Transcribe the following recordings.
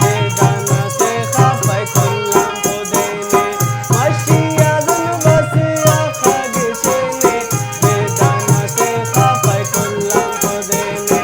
बेदाना से खफाई कुल्लम पुदेने मशिया जुन बसिया खगिशेने बेदाना से खफाई कुल्लम पुदेने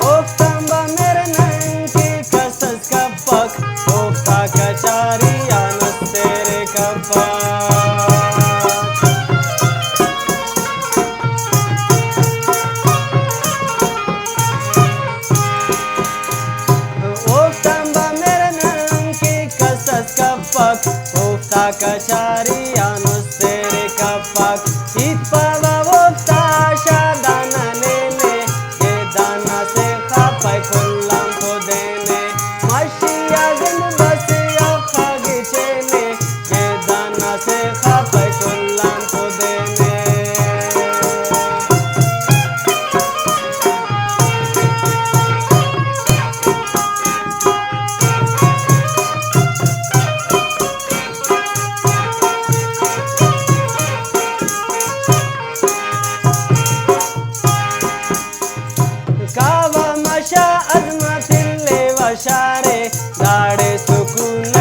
Oftan ba mere nanki kasas kapak ofta kachari anas tere kapak oftan ba mere nanki kasas kapak ofta kachari anas tere kapak it pava ofta shadana nene gedana se khafai kullam podene mashiya zin basiya khagichene gedana se khafai kullam podene Kava masha azmatin le vashare dade sukun